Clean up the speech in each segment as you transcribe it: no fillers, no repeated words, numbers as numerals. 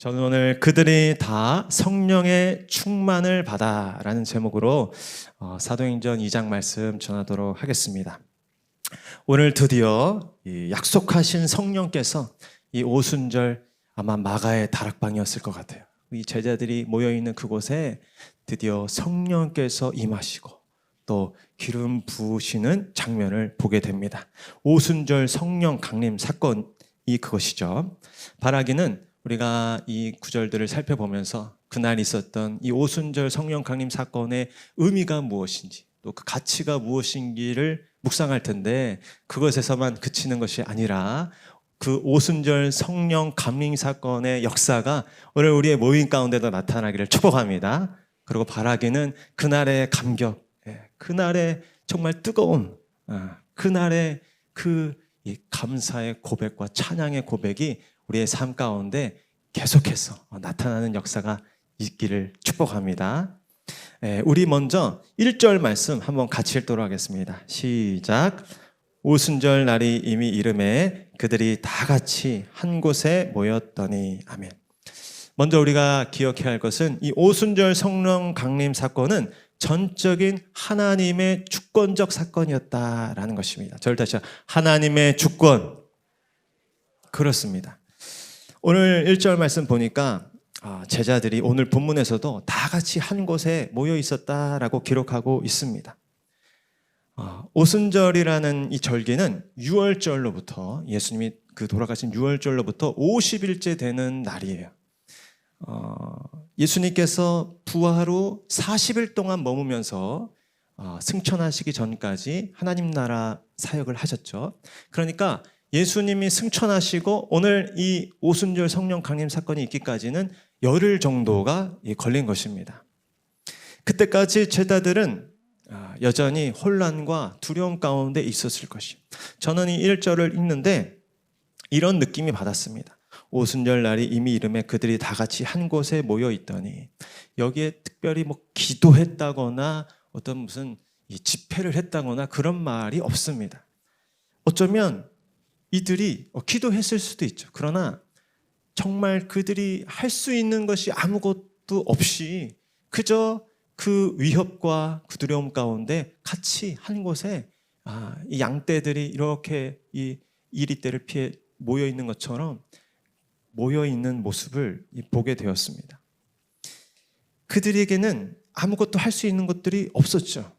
저는 오늘 그들이 다 성령의 충만을 받아라는 제목으로 사도행전 2장 말씀 전하도록 하겠습니다. 오늘 드디어 이 약속하신 성령께서 이 오순절 아마 마가의 다락방이었을 것 같아요. 이 제자들이 모여있는 그곳에 드디어 성령께서 임하시고 또 기름 부으시는 장면을 보게 됩니다. 오순절 성령 강림 사건이 그것이죠. 바라기는 우리가 이 구절들을 살펴보면서 그날 있었던 이 오순절 성령 강림 사건의 의미가 무엇인지 또 그 가치가 무엇인지를 묵상할 텐데, 그것에서만 그치는 것이 아니라 그 오순절 성령 강림 사건의 역사가 오늘 우리의 모임 가운데도 나타나기를 축복합니다. 그리고 바라기는 그날의 감격, 그날의 정말 뜨거운, 그날의 그 이 감사의 고백과 찬양의 고백이 우리의 삶 가운데 계속해서 나타나는 역사가 있기를 축복합니다. 우리 먼저 1절 말씀 한번 같이 읽도록 하겠습니다. 시작. 오순절 날이 이미 이름에 그들이 다 같이 한 곳에 모였더니. 아멘. 먼저 우리가 기억해야 할 것은 이 오순절 성령 강림 사건은 전적인 하나님의 주권적 사건이었다라는 것입니다. 저를 다시 하나님의 주권. 그렇습니다. 오늘 1절 말씀 보니까 제자들이 오늘 본문에서도 다 같이 한 곳에 모여 있었다라고 기록하고 있습니다. 오순절이라는 이 절기는 유월절로부터, 예수님이 그 돌아가신 유월절로부터 50일째 되는 날이에요. 예수님께서 부활 후 40일 동안 머무면서 승천하시기 전까지 하나님 나라 사역을 하셨죠. 그러니까 예수님이 승천하시고 오늘 이 오순절 성령 강림 사건이 있기까지는 열흘 정도가 걸린 것입니다. 그때까지 제자들은 여전히 혼란과 두려움 가운데 있었을 것이에요. 저는 이 1절을 읽는데 이런 느낌이 받았습니다. 오순절 날이 이미 이름에 그들이 다 같이 한 곳에 모여 있더니, 여기에 특별히 기도했다거나 어떤 무슨 집회를 했다거나 그런 말이 없습니다. 어쩌면 이들이 기도했을 수도 있죠. 그러나 정말 그들이 할 수 있는 것이 아무것도 없이 그저 그 위협과 그 두려움 가운데 같이 한 곳에 이 양떼들이 이렇게 이 이리떼를 피해 모여 있는 것처럼 모여 있는 모습을 보게 되었습니다. 그들에게는 아무것도 할 수 있는 것들이 없었죠.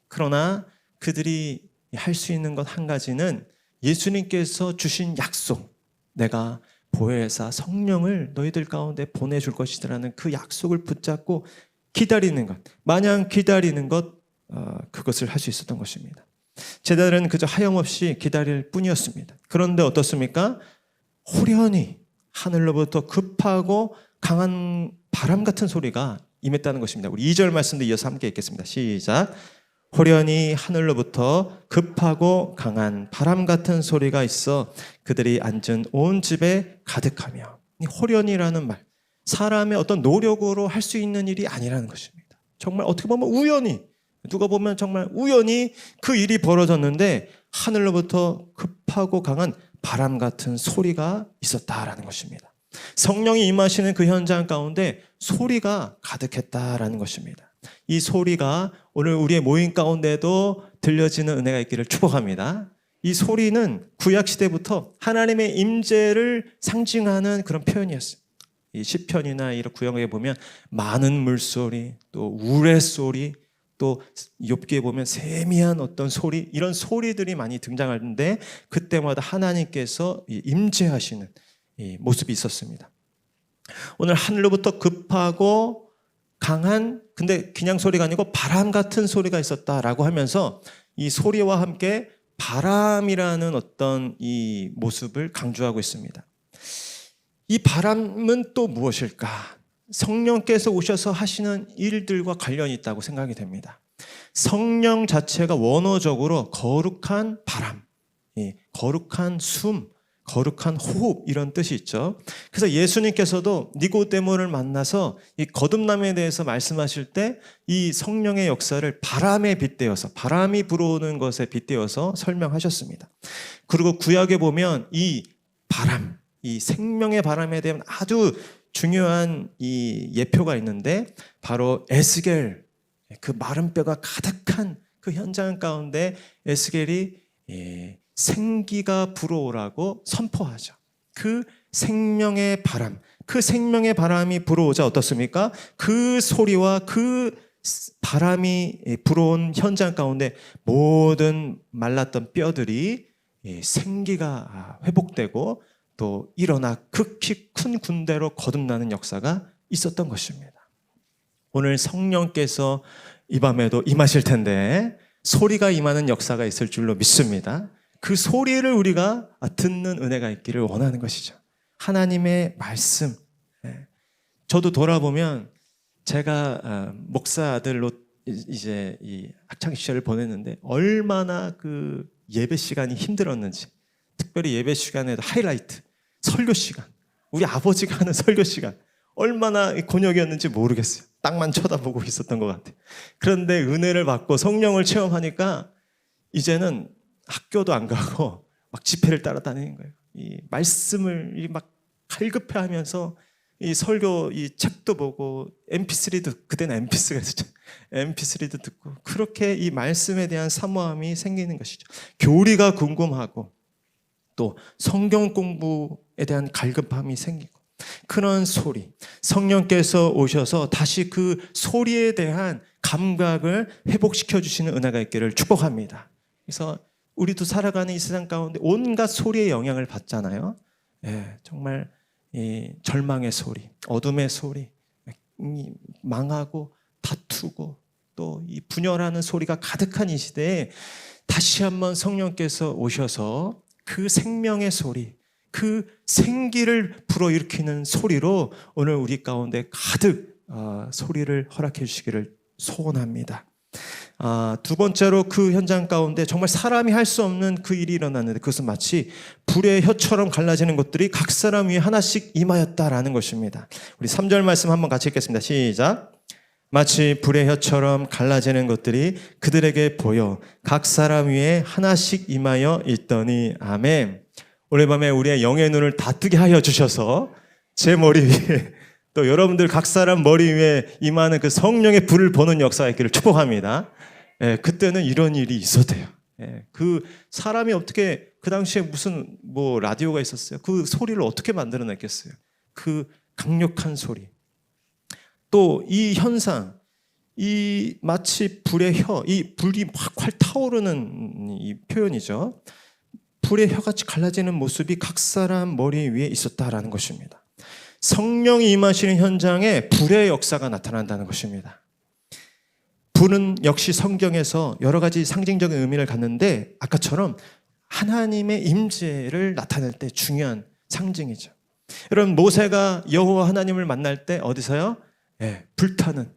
그러나 그들이 할 수 있는 것 한 가지는 예수님께서 주신 약속, 내가 보혜사 성령을 너희들 가운데 보내줄 것이라는 그 약속을 붙잡고 기다리는 것, 마냥 기다리는 것, 그것을 할 수 있었던 것입니다. 제자들은 그저 하염없이 기다릴 뿐이었습니다. 그런데 어떻습니까? 호련히 하늘로부터 급하고 강한 바람 같은 소리가 임했다는 것입니다. 우리 2절 말씀도 이어서 함께 읽겠습니다. 시작. 호련히 하늘로부터 급하고 강한 바람 같은 소리가 있어 그들이 앉은 온 집에 가득하며. 이 호련이라는 말, 사람의 어떤 노력으로 할 수 있는 일이 아니라는 것입니다. 정말 어떻게 보면 우연히, 누가 보면 정말 우연히 그 일이 벌어졌는데 하늘로부터 급하고 강한 바람 같은 소리가 있었다라는 것입니다. 성령이 임하시는 그 현장 가운데 소리가 가득했다라는 것입니다. 이 소리가 오늘 우리의 모임 가운데도 들려지는 은혜가 있기를 축복합니다. 이 소리는 구약시대부터 하나님의 임재를 상징하는 그런 표현이었어요. 이 시편이나 이런 구약에 보면 많은 물소리, 또 우레소리, 또 욥기에 보면 세미한 어떤 소리, 이런 소리들이 많이 등장하는데 그때마다 하나님께서 임재하시는 이 모습이 있었습니다. 오늘 하늘로부터 급하고 강한, 근데 그냥 소리가 아니고 바람 같은 소리가 있었다라고 하면서 이 소리와 함께 바람이라는 어떤 이 모습을 강조하고 있습니다. 이 바람은 또 무엇일까? 성령께서 오셔서 하시는 일들과 관련이 있다고 생각이 됩니다. 성령 자체가 원어적으로 거룩한 바람, 거룩한 숨, 거룩한 호흡, 이런 뜻이 있죠. 그래서 예수님께서도 니고데모를 만나서 이 거듭남에 대해서 말씀하실 때 이 성령의 역사를 바람에 빗대어서, 바람이 불어오는 것에 빗대어서 설명하셨습니다. 그리고 구약에 보면 이 바람, 이 생명의 바람에 대한 아주 중요한 이 예표가 있는데 바로 에스겔, 그 마른 뼈가 가득한 그 현장 가운데 에스겔이 생기가 불어오라고 선포하죠. 그 생명의 바람, 그 생명의 바람이 불어오자 어떻습니까? 그 소리와 그 바람이 불어온 현장 가운데 모든 말랐던 뼈들이 생기가 회복되고 또 일어나 극히 큰 군대로 거듭나는 역사가 있었던 것입니다. 오늘 성령께서 이 밤에도 임하실 텐데 소리가 임하는 역사가 있을 줄로 믿습니다. 그 소리를 우리가 듣는 은혜가 있기를 원하는 것이죠. 하나님의 말씀. 저도 돌아보면 제가 목사 아들로 이제 이 학창 시절을 보냈는데 얼마나 그 예배 시간이 힘들었는지, 특별히 예배 시간에도 하이라이트 설교 시간, 우리 아버지가 하는 설교 시간 얼마나 곤욕이었는지 모르겠어요. 땅만 쳐다보고 있었던 것 같아요. 그런데 은혜를 받고 성령을 체험하니까 이제는 학교도 안 가고 막 집회를 따라다니는 거예요. 이 말씀을 막 갈급해하면서 이 설교 이 책도 보고 MP3도 그때는 MP3가 있었죠. MP3도 듣고 그렇게 이 말씀에 대한 사모함이 생기는 것이죠. 교리가 궁금하고 또 성경 공부에 대한 갈급함이 생기고 그런 소리, 성령께서 오셔서 다시 그 소리에 대한 감각을 회복시켜 주시는 은혜가 있기를 축복합니다. 그래서 우리도 살아가는 이 세상 가운데 온갖 소리의 영향을 받잖아요. 정말 이 절망의 소리, 어둠의 소리, 망하고 다투고 또 이 분열하는 소리가 가득한 이 시대에 다시 한번 성령께서 오셔서 그 생명의 소리, 그 생기를 불어일으키는 소리로 오늘 우리 가운데 가득 소리를 허락해 주시기를 소원합니다. 두 번째로 그 현장 가운데 정말 사람이 할 수 없는 그 일이 일어났는데 그것은 마치 불의 혀처럼 갈라지는 것들이 각 사람 위에 하나씩 임하였다라는 것입니다. 우리 3절 말씀 한번 같이 읽겠습니다. 시작. 마치 불의 혀처럼 갈라지는 것들이 그들에게 보여 각 사람 위에 하나씩 임하여 있더니 아멘. 오늘 밤에 우리의 영의 눈을 다 뜨게 하여 주셔서 제 머리 위에 또 여러분들 각 사람 머리 위에 임하는 그 성령의 불을 보는 역사가 있기를 축복합니다. 그때는 이런 일이 있었대요. 그 사람이 어떻게 그 당시에 무슨 뭐 라디오가 있었어요. 그 소리를 어떻게 만들어냈겠어요. 그 강력한 소리. 또 이 현상, 이 마치 불의 혀, 이 불이 확 타오르는 이 표현이죠. 불의 혀같이 갈라지는 모습이 각 사람 머리 위에 있었다라는 것입니다. 성령이 임하시는 현장에 불의 역사가 나타난다는 것입니다. 불은 역시 성경에서 여러 가지 상징적인 의미를 갖는데 아까처럼 하나님의 임재를 나타낼 때 중요한 상징이죠. 여러분 모세가 여호와 하나님을 만날 때 어디서요? 불타는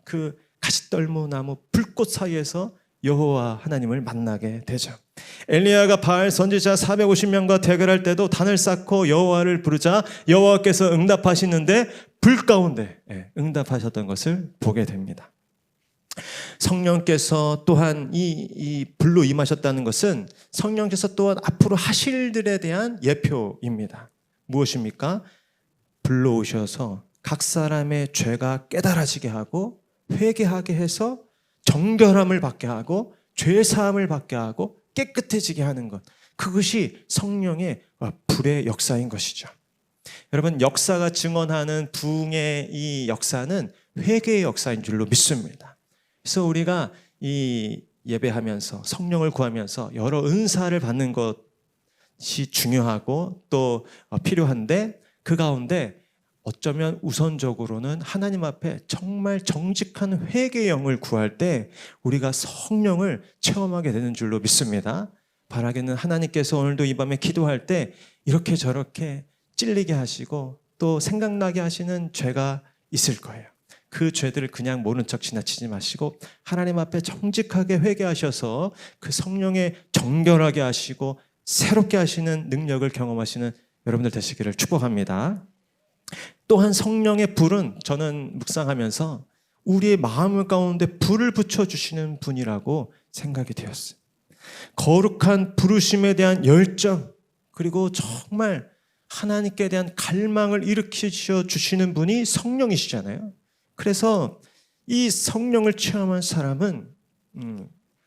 그 가시떨무 나무 불꽃 사이에서 여호와 하나님을 만나게 되죠. 엘리야가 바알 선지자 450명과 대결할 때도 단을 쌓고 여호와를 부르자 여호와께서 응답하시는데 불 가운데 응답하셨던 것을 보게 됩니다. 성령께서 또한 이 불로 임하셨다는 것은 성령께서 또한 앞으로 하실 일들에 대한 예표입니다. 무엇입니까? 불로 오셔서 각 사람의 죄가 깨달아지게 하고 회개하게 해서 정결함을 받게 하고 죄사함을 받게 하고 깨끗해지게 하는 것, 그것이 성령의 불의 역사인 것이죠. 여러분 역사가 증언하는 부흥의 이 역사는 회개의 역사인 줄로 믿습니다. 그래서 우리가 이 예배하면서 성령을 구하면서 여러 은사를 받는 것이 중요하고 또 필요한데 그 가운데 어쩌면 우선적으로는 하나님 앞에 정말 정직한 회개의 영을 구할 때 우리가 성령을 체험하게 되는 줄로 믿습니다. 바라기는 하나님께서 오늘도 이 밤에 기도할 때 이렇게 저렇게 찔리게 하시고 또 생각나게 하시는 죄가 있을 거예요. 그 죄들을 그냥 모른 척 지나치지 마시고 하나님 앞에 정직하게 회개하셔서 그 성령의 정결하게 하시고 새롭게 하시는 능력을 경험하시는 여러분들 되시기를 축복합니다. 또한 성령의 불은 저는 묵상하면서 우리의 마음 가운데 불을 붙여주시는 분이라고 생각이 되었어요. 거룩한 부르심에 대한 열정, 그리고 정말 하나님께 대한 갈망을 일으키셔 주시는 분이 성령이시잖아요. 그래서 이 성령을 체험한 사람은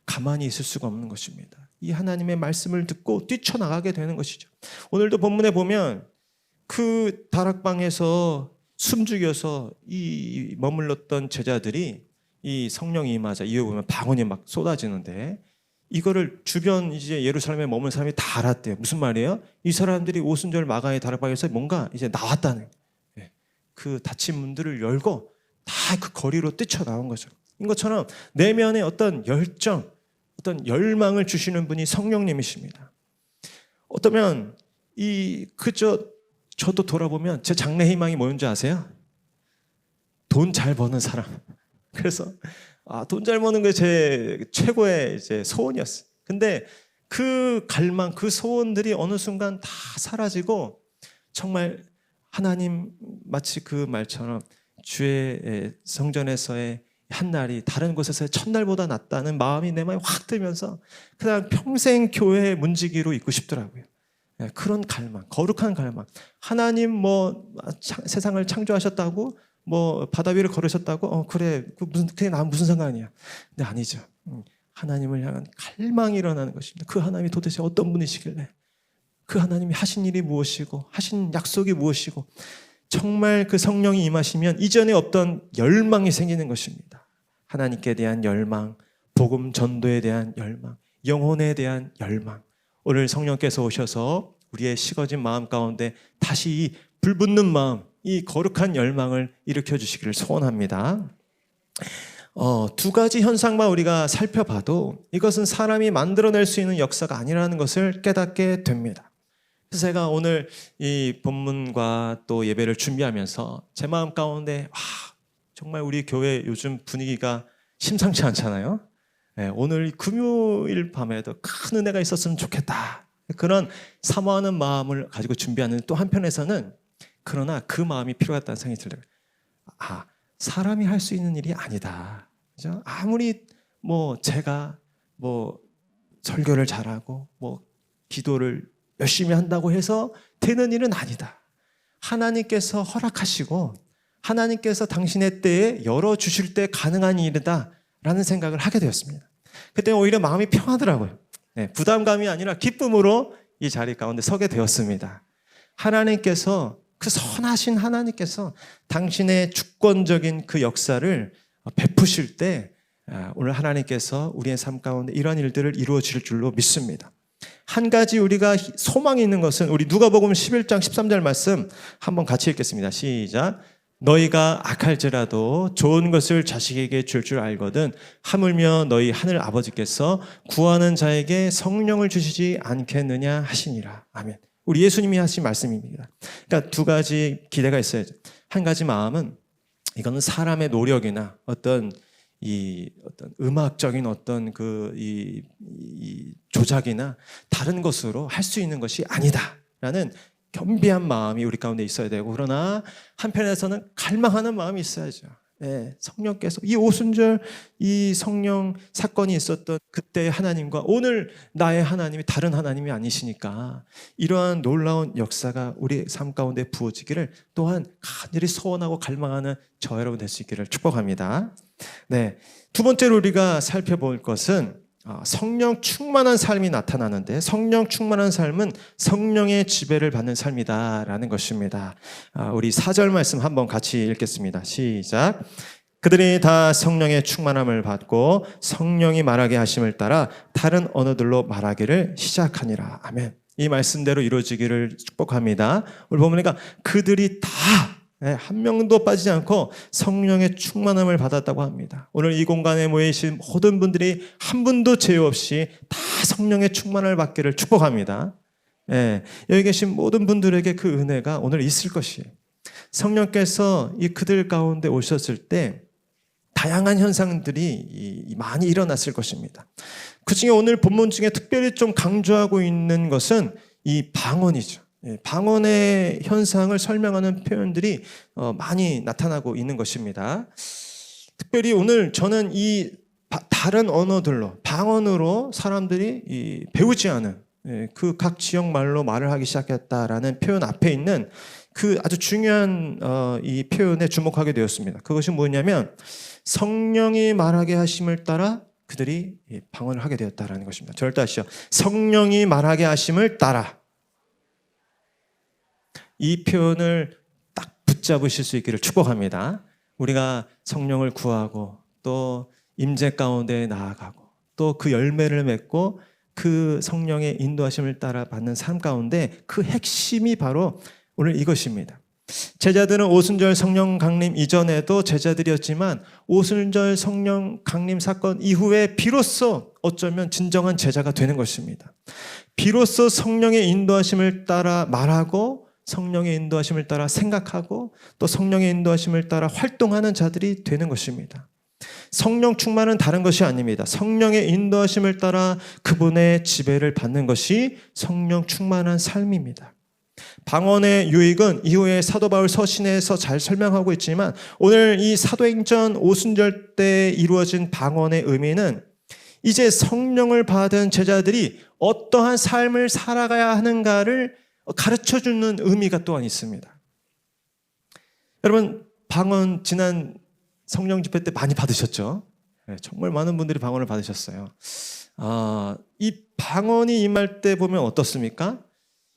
가만히 있을 수가 없는 것입니다. 이 하나님의 말씀을 듣고 뛰쳐나가게 되는 것이죠. 오늘도 본문에 보면 그 다락방에서 숨죽여서 이 머물렀던 제자들이 이 성령이 임하자 이후에 보면 방언이 막 쏟아지는데, 이거를 주변 이제 예루살렘에 머문 사람이 다 알았대요. 무슨 말이에요? 이 사람들이 오순절 마가의 다락방에서 뭔가 이제 나왔다는, 그 닫힌 문들을 열고 다 그 거리로 뛰쳐나온 거죠. 인 것처럼 내면에 어떤 열정, 어떤 열망을 주시는 분이 성령님이십니다. 어쩌면 저도 돌아보면 제 장래 희망이 뭐였는지 아세요? 돈 잘 버는 사람. 그래서 돈 잘 버는 게 제 최고의 이제 소원이었어요. 근데 그 갈망, 그 소원들이 어느 순간 다 사라지고, 정말 하나님 마치 그 말처럼 주의 성전에서의 한 날이 다른 곳에서의 첫날보다 낫다는 마음이 내 마음에 확 들면서 그냥 평생 교회의 문지기로 있고 싶더라고요. 그런 갈망, 거룩한 갈망. 하나님 세상을 창조하셨다고, 바다 위를 걸으셨다고, 그래, 그게 나 무슨 상관이야. 근데 아니죠. 하나님을 향한 갈망이 일어나는 것입니다. 그 하나님이 도대체 어떤 분이시길래, 그 하나님이 하신 일이 무엇이고 하신 약속이 무엇이고, 정말 그 성령이 임하시면 이전에 없던 열망이 생기는 것입니다. 하나님께 대한 열망, 복음 전도에 대한 열망, 영혼에 대한 열망. 오늘 성령께서 오셔서 우리의 식어진 마음 가운데 다시 이 불붙는 마음, 이 거룩한 열망을 일으켜 주시기를 소원합니다. 두 가지 현상만 우리가 살펴봐도 이것은 사람이 만들어낼 수 있는 역사가 아니라는 것을 깨닫게 됩니다. 그래서 제가 오늘 이 본문과 또 예배를 준비하면서 제 마음 가운데 정말 우리 교회 요즘 분위기가 심상치 않잖아요. 오늘 금요일 밤에도 큰 은혜가 있었으면 좋겠다, 그런 사모하는 마음을 가지고 준비하는, 또 한편에서는 그러나 그 마음이 필요하다는 생각이 들어요. 사람이 할 수 있는 일이 아니다. 그죠? 아무리 제가 설교를 잘하고 기도를 열심히 한다고 해서 되는 일은 아니다. 하나님께서 허락하시고 하나님께서 당신의 때에 열어주실 때 가능한 일이다 라는 생각을 하게 되었습니다. 그때 오히려 마음이 평하더라고요. 부담감이 아니라 기쁨으로 이 자리 가운데 서게 되었습니다. 하나님께서, 그 선하신 하나님께서 당신의 주권적인 그 역사를 베푸실 때 오늘 하나님께서 우리의 삶 가운데 이러한 일들을 이루어 주실 줄로 믿습니다. 한 가지 우리가 소망이 있는 것은 우리 누가복음 11장 13절 말씀 한번 같이 읽겠습니다. 시작. 너희가 악할지라도 좋은 것을 자식에게 줄 줄 알거든 하물며 너희 하늘 아버지께서 구하는 자에게 성령을 주시지 않겠느냐 하시니라. 아멘. 우리 예수님이 하신 말씀입니다. 그러니까 두 가지 기대가 있어야죠. 한 가지 마음은 이거는 사람의 노력이나 어떤 음악적인 어떤 이 조작이나 다른 것으로 할 수 있는 것이 아니다라는 겸비한 마음이 우리 가운데 있어야 되고, 그러나 한편에서는 갈망하는 마음이 있어야죠. 성령께서 이 오순절 이 성령 사건이 있었던 그때의 하나님과 오늘 나의 하나님이 다른 하나님이 아니시니까 이러한 놀라운 역사가 우리 삶 가운데 부어지기를 또한 간절히 소원하고 갈망하는 저 여러분 될 수 있기를 축복합니다. 두 번째로 우리가 살펴볼 것은 성령 충만한 삶이 나타나는데, 성령 충만한 삶은 성령의 지배를 받는 삶이다라는 것입니다. 우리 4절 말씀 한번 같이 읽겠습니다. 시작. 그들이 다 성령의 충만함을 받고 성령이 말하게 하심을 따라 다른 언어들로 말하기를 시작하니라. 아멘. 이 말씀대로 이루어지기를 축복합니다. 오늘 보니까 그들이 다 한 명도 빠지지 않고 성령의 충만함을 받았다고 합니다. 오늘 이 공간에 모이신 모든 분들이 한 분도 제외 없이 다 성령의 충만을 받기를 축복합니다. 여기 계신 모든 분들에게 그 은혜가 오늘 있을 것이에요. 성령께서 이 그들 가운데 오셨을 때 다양한 현상들이 많이 일어났을 것입니다. 그 중에 오늘 본문 중에 특별히 좀 강조하고 있는 것은 이 방언이죠. 방언의 현상을 설명하는 표현들이 많이 나타나고 있는 것입니다. 특별히 오늘 저는 이 다른 언어들로, 방언으로 사람들이 배우지 않은 그 각 지역 말로 말을 하기 시작했다라는 표현 앞에 있는 그 아주 중요한 이 표현에 주목하게 되었습니다. 그것이 뭐냐면 성령이 말하게 하심을 따라 그들이 방언을 하게 되었다라는 것입니다. 저를 따르시죠. 성령이 말하게 하심을 따라. 이 표현을 딱 붙잡으실 수 있기를 축복합니다. 우리가 성령을 구하고 또 임재 가운데 나아가고 또 그 열매를 맺고 그 성령의 인도하심을 따라 받는 삶 가운데 그 핵심이 바로 오늘 이것입니다. 제자들은 오순절 성령 강림 이전에도 제자들이었지만 오순절 성령 강림 사건 이후에 비로소 어쩌면 진정한 제자가 되는 것입니다. 비로소 성령의 인도하심을 따라 말하고 성령의 인도하심을 따라 생각하고 또 성령의 인도하심을 따라 활동하는 자들이 되는 것입니다. 성령 충만은 다른 것이 아닙니다. 성령의 인도하심을 따라 그분의 지배를 받는 것이 성령 충만한 삶입니다. 방언의 유익은 이후에 사도 바울 서신에서 잘 설명하고 있지만 오늘 이 사도행전 오순절 때 이루어진 방언의 의미는 이제 성령을 받은 제자들이 어떠한 삶을 살아가야 하는가를 가르쳐주는 의미가 또한 있습니다. 여러분 방언 지난 성령 집회 때 많이 받으셨죠? 정말 많은 분들이 방언을 받으셨어요. 이 방언이 임할 때 보면 어떻습니까?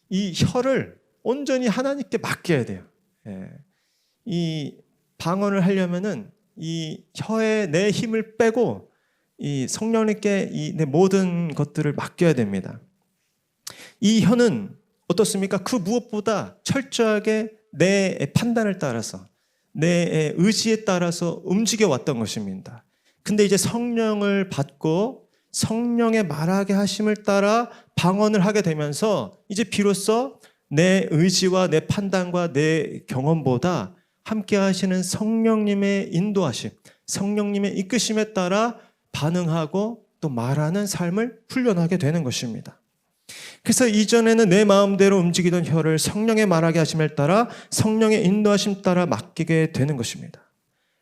이 혀를 온전히 하나님께 맡겨야 돼요. 이 방언을 하려면은 이 혀에 내 힘을 빼고 이 성령님께 내 모든 것들을 맡겨야 됩니다. 이 혀는 어떻습니까? 그 무엇보다 철저하게 내 판단을 따라서 내 의지에 따라서 움직여 왔던 것입니다. 근데 이제 성령을 받고 성령의 말하게 하심을 따라 방언을 하게 되면서 이제 비로소 내 의지와 내 판단과 내 경험보다 함께 하시는 성령님의 인도하심, 성령님의 이끄심에 따라 반응하고 또 말하는 삶을 훈련하게 되는 것입니다. 그래서 이전에는 내 마음대로 움직이던 혀를 성령의 말하게 하심을 따라 성령의 인도하심 따라 맡기게 되는 것입니다.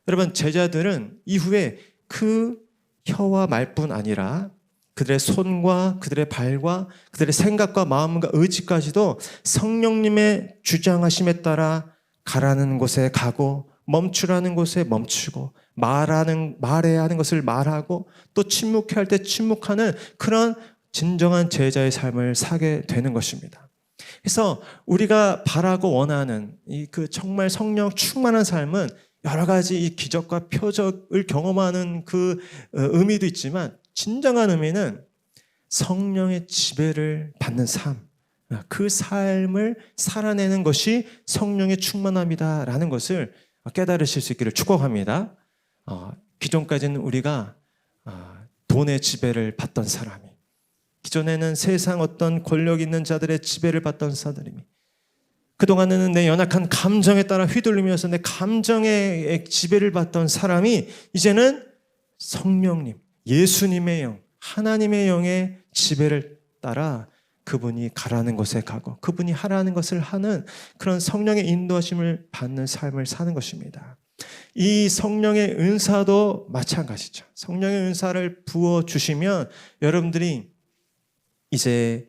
여러분 제자들은 이후에 그 혀와 말뿐 아니라 그들의 손과 그들의 발과 그들의 생각과 마음과 의지까지도 성령님의 주장하심에 따라 가라는 곳에 가고 멈추라는 곳에 멈추고 말해야 하는 것을 말하고 또 침묵해야 할 때 침묵하는 그런 진정한 제자의 삶을 사게 되는 것입니다. 그래서 우리가 바라고 원하는 그 정말 성령 충만한 삶은 여러 가지 이 기적과 표적을 경험하는 그 의미도 있지만 진정한 의미는 성령의 지배를 받는 삶, 그 삶을 살아내는 것이 성령의 충만함이다라는 것을 깨달으실 수 있기를 축복합니다. 기존까지는 우리가 돈의 지배를 받던 사람이, 기존에는 세상 어떤 권력 있는 자들의 지배를 받던 사람이, 그동안에는 내 연약한 감정에 따라 휘둘리면서 내 감정의 지배를 받던 사람이 이제는 성령님, 예수님의 영, 하나님의 영의 지배를 따라 그분이 가라는 곳에 가고 그분이 하라는 것을 하는 그런 성령의 인도하심을 받는 삶을 사는 것입니다. 이 성령의 은사도 마찬가지죠. 성령의 은사를 부어주시면 여러분들이 이제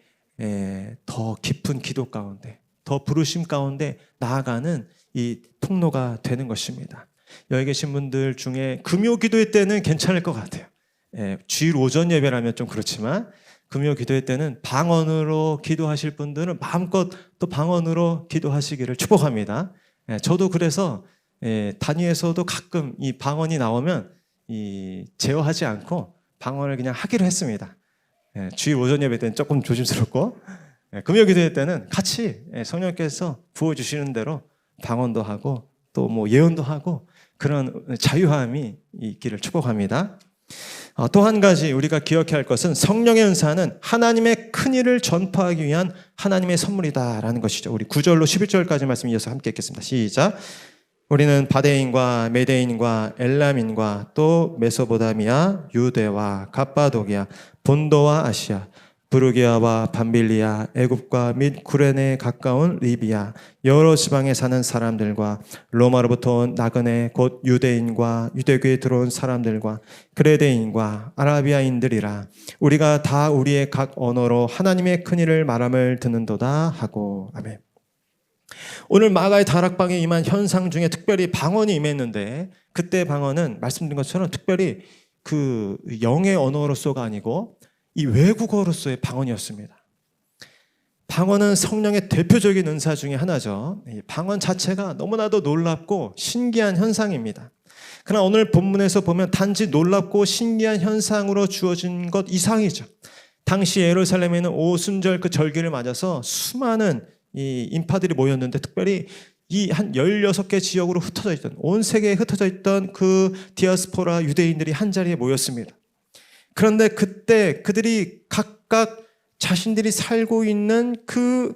더 깊은 기도 가운데, 더 부르심 가운데 나아가는 이 통로가 되는 것입니다. 여기 계신 분들 중에 금요 기도회 때는 괜찮을 것 같아요. 주일 오전 예배라면 좀 그렇지만 금요 기도회 때는 방언으로 기도하실 분들은 마음껏 또 방언으로 기도하시기를 축복합니다. 저도 그래서 단위에서도 가끔 이 방언이 나오면 제어하지 않고 방언을 그냥 하기로 했습니다. 주일 오전 예배 때는 조금 조심스럽고 금요 기도회 때는 같이 성령께서 부어주시는 대로 방언도 하고 또 뭐 예언도 하고 그런 자유함이 있기를 축복합니다. 또 한 가지 우리가 기억해야 할 것은 성령의 은사는 하나님의 큰 일을 전파하기 위한 하나님의 선물이다라는 것이죠. 우리 9절로 11절까지 말씀 이어서 함께 읽겠습니다. 시작. 우리는 바데인과 메데인과 엘람인과 또 메소포타미아, 유대와 갑바도기아, 본도와 아시아, 부르기아와 밤빌리아, 애굽과 및 구레네에 가까운 리비아, 여러 지방에 사는 사람들과 로마로부터 온 나그네 곧 유대인과 유대교에 들어온 사람들과 그레데인과 아라비아인들이라. 우리가 다 우리의 각 언어로 하나님의 큰일을 말함을 듣는도다 하고. 아멘. 오늘 마가의 다락방에 임한 현상 중에 특별히 방언이 임했는데, 그때 방언은 말씀드린 것처럼 특별히 그 영의 언어로서가 아니고 이 외국어로서의 방언이었습니다. 방언은 성령의 대표적인 은사 중에 하나죠. 방언 자체가 너무나도 놀랍고 신기한 현상입니다. 그러나 오늘 본문에서 보면 단지 놀랍고 신기한 현상으로 주어진 것 이상이죠. 당시 예루살렘에는 오순절 그 절기를 맞아서 수많은 이 인파들이 모였는데, 특별히 이 한 16개 지역으로 흩어져 있던, 온 세계에 흩어져 있던 그 디아스포라 유대인들이 한 자리에 모였습니다. 그런데 그때 그들이 각각 자신들이 살고 있는 그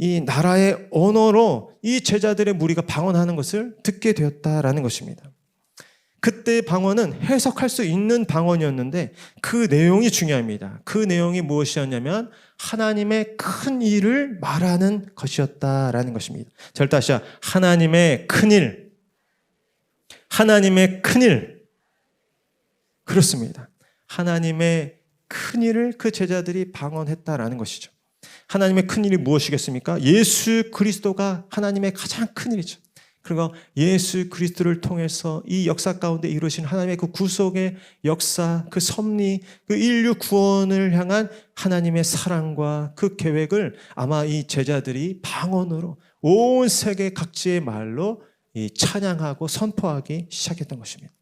이 나라의 언어로 이 제자들의 무리가 방언하는 것을 듣게 되었다라는 것입니다. 그때 방언은 해석할 수 있는 방언이었는데 그 내용이 중요합니다. 그 내용이 무엇이었냐면 하나님의 큰 일을 말하는 것이었다라는 것입니다. 절 다시 하나님의 큰 일, 하나님의 큰 일. 그렇습니다. 하나님의 큰 일을 그 제자들이 방언했다라는 것이죠. 하나님의 큰 일이 무엇이겠습니까? 예수 그리스도가 하나님의 가장 큰 일이죠. 그리고 예수 그리스도를 통해서 이 역사 가운데 이루신 하나님의 그 구속의 역사, 그 섭리, 그 인류 구원을 향한 하나님의 사랑과 그 계획을 아마 이 제자들이 방언으로 온 세계 각지의 말로 찬양하고 선포하기 시작했던 것입니다.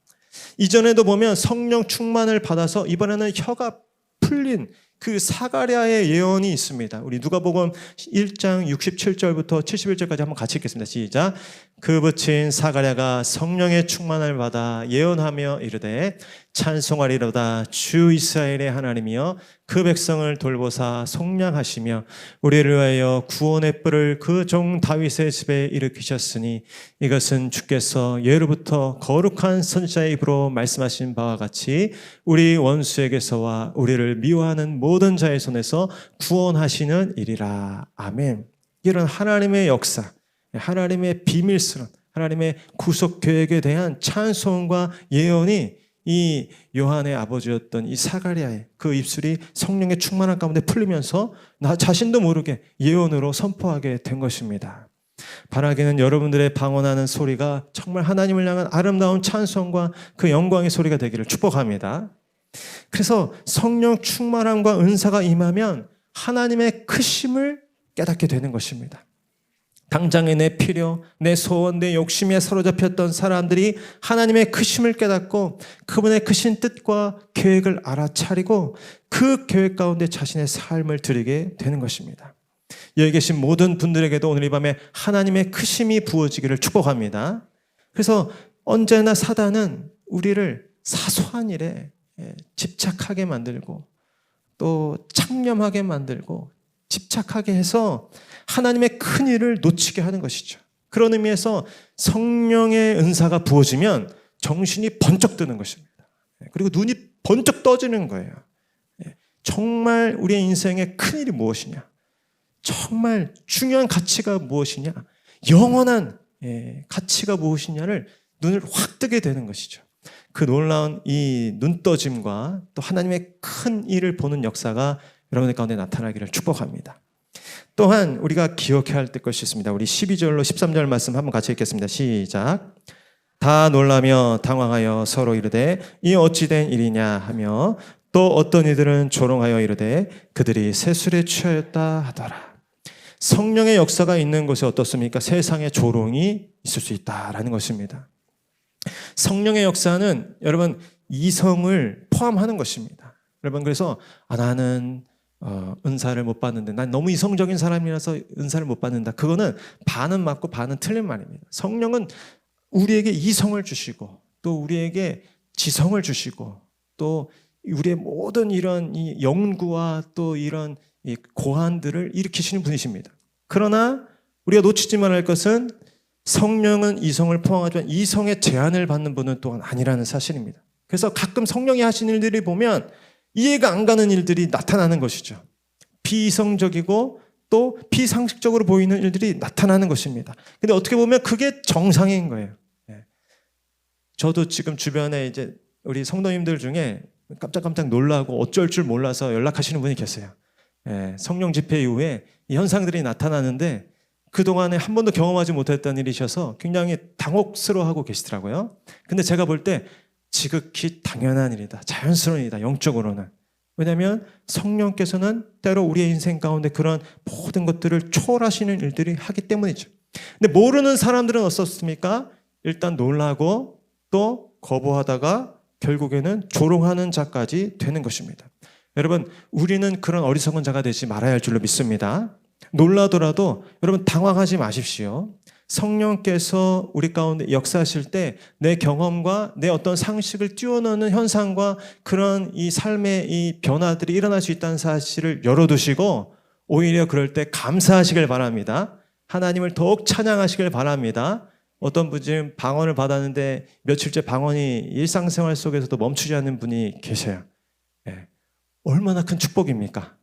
이전에도 보면 성령 충만을 받아서 이번에는 혀가 풀린 그 사가랴의 예언이 있습니다. 우리 누가복음 1장 67절부터 71절까지 한번 같이 읽겠습니다. 시작. 그 붙인 사가랴가 성령의 충만을 받아 예언하며 이르되 찬송하리로다. 주 이스라엘의 하나님이여 그 백성을 돌보사 속량하시며 우리를 위하여 구원의 뿔을 그 종 다윗의 집에 일으키셨으니 이것은 주께서 예로부터 거룩한 선지자의 입으로 말씀하신 바와 같이 우리 원수에게서와 우리를 미워하는 모든 자의 손에서 구원하시는 일이라. 아멘. 이런 하나님의 역사, 하나님의 비밀스러운 하나님의 구속 계획에 대한 찬송과 예언이 이 요한의 아버지였던 이 사가랴의 그 입술이 성령의 충만한 가운데 풀리면서 나 자신도 모르게 예언으로 선포하게 된 것입니다. 바라기는 여러분들의 방언하는 소리가 정말 하나님을 향한 아름다운 찬송과 그 영광의 소리가 되기를 축복합니다. 그래서 성령 충만함과 은사가 임하면 하나님의 크심을 깨닫게 되는 것입니다. 당장의 내 필요, 내 소원, 내 욕심에 사로잡혔던 사람들이 하나님의 크심을 깨닫고 그분의 크신 뜻과 계획을 알아차리고 그 계획 가운데 자신의 삶을 드리게 되는 것입니다. 여기 계신 모든 분들에게도 오늘 이 밤에 하나님의 크심이 부어지기를 축복합니다. 그래서 언제나 사단은 우리를 사소한 일에 집착하게 만들고 또 창념하게 만들고 집착하게 해서 하나님의 큰 일을 놓치게 하는 것이죠. 그런 의미에서 성령의 은사가 부어지면 정신이 번쩍 드는 것입니다. 그리고 눈이 번쩍 떠지는 거예요. 정말 우리의 인생의 큰 일이 무엇이냐? 정말 중요한 가치가 무엇이냐? 영원한 가치가 무엇이냐를 눈을 확 뜨게 되는 것이죠. 그 놀라운 이 눈떠짐과 또 하나님의 큰 일을 보는 역사가 여러분의 가운데 나타나기를 축복합니다. 또한 우리가 기억해야 할 것이 있습니다. 우리 12절로 13절 말씀 한번 같이 읽겠습니다. 시작. 다 놀라며 당황하여 서로 이르되 이 어찌 된 일이냐 하며 또 어떤 이들은 조롱하여 이르되 그들이 세술에 취하였다 하더라. 성령의 역사가 있는 곳이 어떻습니까? 세상에 조롱이 있을 수 있다라는 것입니다. 성령의 역사는 여러분 이성을 포함하는 것입니다. 여러분 그래서 나는 은사를 못 받는데 난 너무 이성적인 사람이라서 은사를 못 받는다. 그거는 반은 맞고 반은 틀린 말입니다. 성령은 우리에게 이성을 주시고 또 우리에게 지성을 주시고 또 우리의 모든 이런 이 연구와 또 이런 이 고안들을 일으키시는 분이십니다. 그러나 우리가 놓치지 말아야 할 것은 성령은 이성을 포함하지만 이성의 제한을 받는 분은 또한 아니라는 사실입니다. 그래서 가끔 성령이 하신 일들이 보면 이해가 안 가는 일들이 나타나는 것이죠. 비이성적이고 또 비상식적으로 보이는 일들이 나타나는 것입니다. 근데 어떻게 보면 그게 정상인 거예요. 저도 지금 주변에 이제 우리 성도님들 중에 깜짝깜짝 놀라고 어쩔 줄 몰라서 연락하시는 분이 계세요. 성령 집회 이후에 이 현상들이 나타나는데 그동안에 한 번도 경험하지 못했던 일이셔서 굉장히 당혹스러워하고 계시더라고요. 근데 제가 볼 때 지극히 당연한 일이다. 자연스러운 일이다. 영적으로는. 왜냐하면 성령께서는 때로 우리의 인생 가운데 그런 모든 것들을 초월하시는 일들이 하기 때문이죠. 근데 모르는 사람들은 어떻습니까? 일단 놀라고 또 거부하다가 결국에는 조롱하는 자까지 되는 것입니다. 여러분, 우리는 그런 어리석은 자가 되지 말아야 할 줄로 믿습니다. 놀라더라도 여러분 당황하지 마십시오. 성령께서 우리 가운데 역사하실 때 내 경험과 내 어떤 상식을 뛰어넘는 현상과 그런 이 삶의 이 변화들이 일어날 수 있다는 사실을 열어두시고 오히려 그럴 때 감사하시길 바랍니다. 하나님을 더욱 찬양하시길 바랍니다. 어떤 분이 지금 방언을 받았는데 며칠째 방언이 일상생활 속에서도 멈추지 않는 분이 계세요. 얼마나 큰 축복입니까?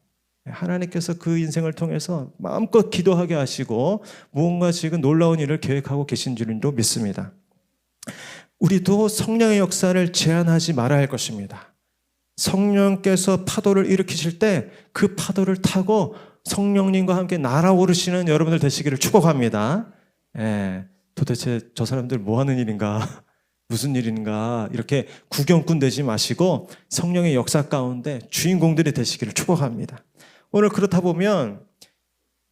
하나님께서 그 인생을 통해서 마음껏 기도하게 하시고 무언가 지금 놀라운 일을 계획하고 계신 줄도 믿습니다. 우리도 성령의 역사를 제한하지 말아야 할 것입니다. 성령께서 파도를 일으키실 때 그 파도를 타고 성령님과 함께 날아오르시는 여러분들 되시기를 축복합니다. 도대체 저 사람들 뭐 하는 일인가? 무슨 일인가? 이렇게 구경꾼 되지 마시고 성령의 역사 가운데 주인공들이 되시기를 축복합니다. 오늘 그렇다 보면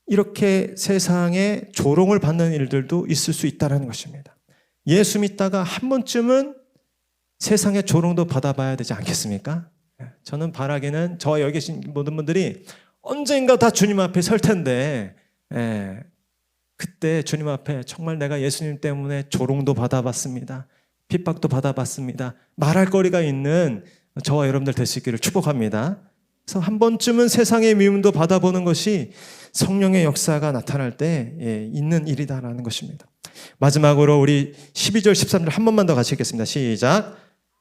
이렇게 세상에 조롱을 받는 일들도 있을 수 있다는 것입니다. 예수 믿다가 한 번쯤은 세상의 조롱도 받아봐야 되지 않겠습니까? 저는 바라기는 저와 여기 계신 모든 분들이 언젠가 다 주님 앞에 설 텐데 그때 주님 앞에 정말 내가 예수님 때문에 조롱도 받아봤습니다. 핍박도 받아봤습니다. 말할 거리가 있는 저와 여러분들 되시기를 축복합니다. 그래서 한 번쯤은 세상의 미움도 받아보는 것이 성령의 역사가 나타날 때 있는 일이다라는 것입니다. 마지막으로 우리 12절 13절 한 번만 더 같이 읽겠습니다. 시작.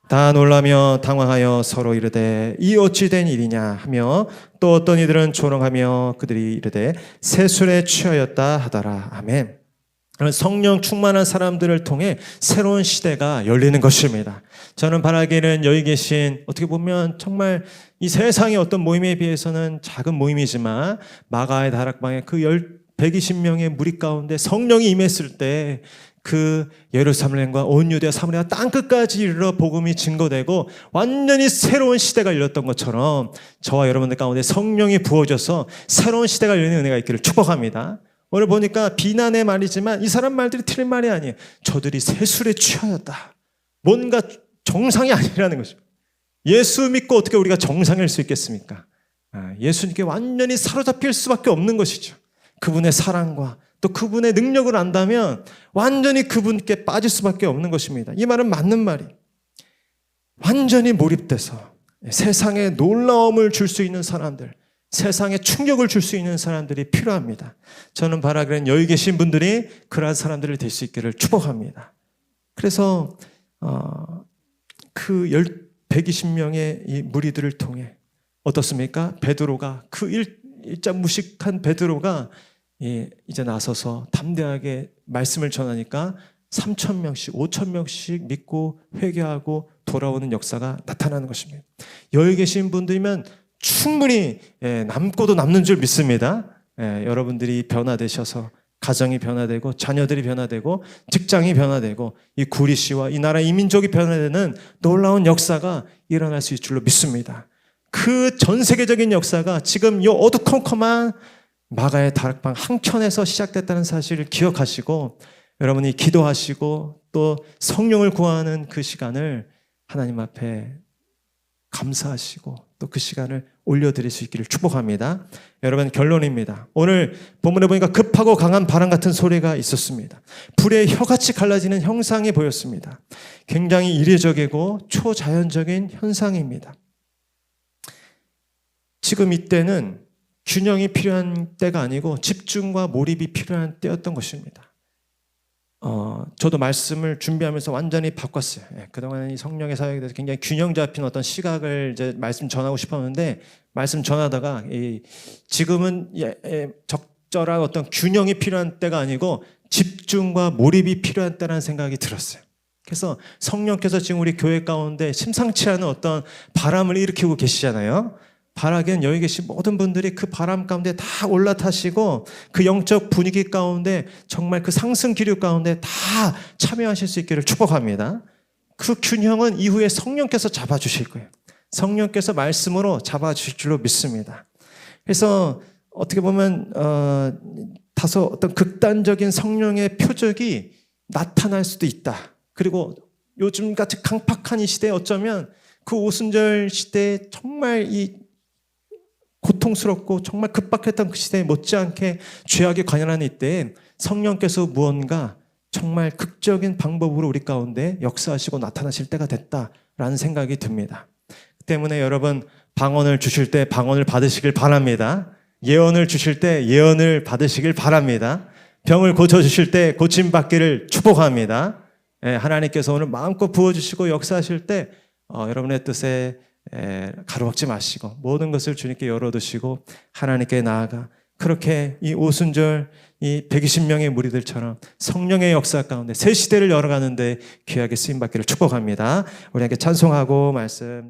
다 놀라며 당황하여 서로 이르되 이 어찌 된 일이냐 하며 또 어떤 이들은 조롱하며 그들이 이르되 새 술에 취하였다 하더라. 아멘. 성령 충만한 사람들을 통해 새로운 시대가 열리는 것입니다. 저는 바라기는 여기 계신 어떻게 보면 정말 이 세상의 어떤 모임에 비해서는 작은 모임이지만 마가의 다락방에 그 120명의 무리 가운데 성령이 임했을 때 그 예루살렘과 온 유대와 사마리아 땅끝까지 이르러 복음이 증거되고 완전히 새로운 시대가 열렸던 것처럼 저와 여러분들 가운데 성령이 부어져서 새로운 시대가 열리는 은혜가 있기를 축복합니다. 오늘 보니까 비난의 말이지만 이 사람 말들이 틀린 말이 아니에요. 저들이 새술에 취하였다. 뭔가 정상이 아니라는 거죠. 예수 믿고 어떻게 우리가 정상일 수 있겠습니까? 예수님께 완전히 사로잡힐 수밖에 없는 것이죠. 그분의 사랑과 또 그분의 능력을 안다면 완전히 그분께 빠질 수밖에 없는 것입니다. 이 말은 맞는 말이. 완전히 몰입돼서 세상에 놀라움을 줄 수 있는 사람들, 세상에 충격을 줄 수 있는 사람들이 필요합니다. 저는 바라기는 여기 계신 분들이 그러한 사람들이 될 수 있기를 축복합니다. 그래서 그 120명의 이 무리들을 통해 어떻습니까? 베드로가 그 일자 무식한 베드로가 이제 나서서 담대하게 말씀을 전하니까 3,000명씩 5,000명씩 믿고 회개하고 돌아오는 역사가 나타나는 것입니다. 여기 계신 분들이면 충분히 남고도 남는 줄 믿습니다. 여러분들이 변화되셔서 가정이 변화되고 자녀들이 변화되고 직장이 변화되고 이 구리시와 이 나라 이 민족이 변화되는 놀라운 역사가 일어날 수 있을 줄로 믿습니다. 그 전 세계적인 역사가 지금 이 어두컴컴한 마가의 다락방 한켠에서 시작됐다는 사실을 기억하시고 여러분이 기도하시고 또 성령을 구하는 그 시간을 하나님 앞에 감사하시고 또 그 시간을 올려드릴 수 있기를 축복합니다. 여러분 결론입니다. 오늘 본문에 보니까 급하고 강한 바람 같은 소리가 있었습니다. 불의 혀같이 갈라지는 형상이 보였습니다. 굉장히 이례적이고 초자연적인 현상입니다. 지금 이때는 균형이 필요한 때가 아니고 집중과 몰입이 필요한 때였던 것입니다. 저도 말씀을 준비하면서 완전히 바꿨어요. 그동안 이 성령의 사역에 대해서 굉장히 균형 잡힌 어떤 시각을 이제 말씀 전하고 싶었는데 말씀 전하다가 지금은 적절한 어떤 균형이 필요한 때가 아니고 집중과 몰입이 필요한 때라는 생각이 들었어요. 그래서 성령께서 지금 우리 교회 가운데 심상치 않은 어떤 바람을 일으키고 계시잖아요. 바라기는 여기 계신 모든 분들이 그 바람 가운데 다 올라타시고 그 영적 분위기 가운데 정말 그 상승 기류 가운데 다 참여하실 수 있기를 축복합니다. 그 균형은 이후에 성령께서 잡아주실 거예요. 성령께서 말씀으로 잡아주실 줄로 믿습니다. 그래서 어떻게 보면 다소 어떤 극단적인 성령의 표적이 나타날 수도 있다. 그리고 요즘같이 강팍한 이 시대에 어쩌면 그 오순절 시대에 정말 이 고통스럽고 정말 급박했던 그 시대에 못지않게 죄악에 관연하는 이때에 성령께서 무언가 정말 극적인 방법으로 우리 가운데 역사하시고 나타나실 때가 됐다라는 생각이 듭니다. 때문에 여러분 방언을 주실 때 방언을 받으시길 바랍니다. 예언을 주실 때 예언을 받으시길 바랍니다. 병을 고쳐주실 때 고침받기를 축복합니다. 하나님께서 오늘 마음껏 부어주시고 역사하실 때 여러분의 뜻에 가로막지 마시고 모든 것을 주님께 열어두시고 하나님께 나아가 그렇게 이 오순절 이 120명의 무리들처럼 성령의 역사 가운데 새 시대를 열어가는데 귀하게 쓰임받기를 축복합니다. 우리 함께 찬송하고 말씀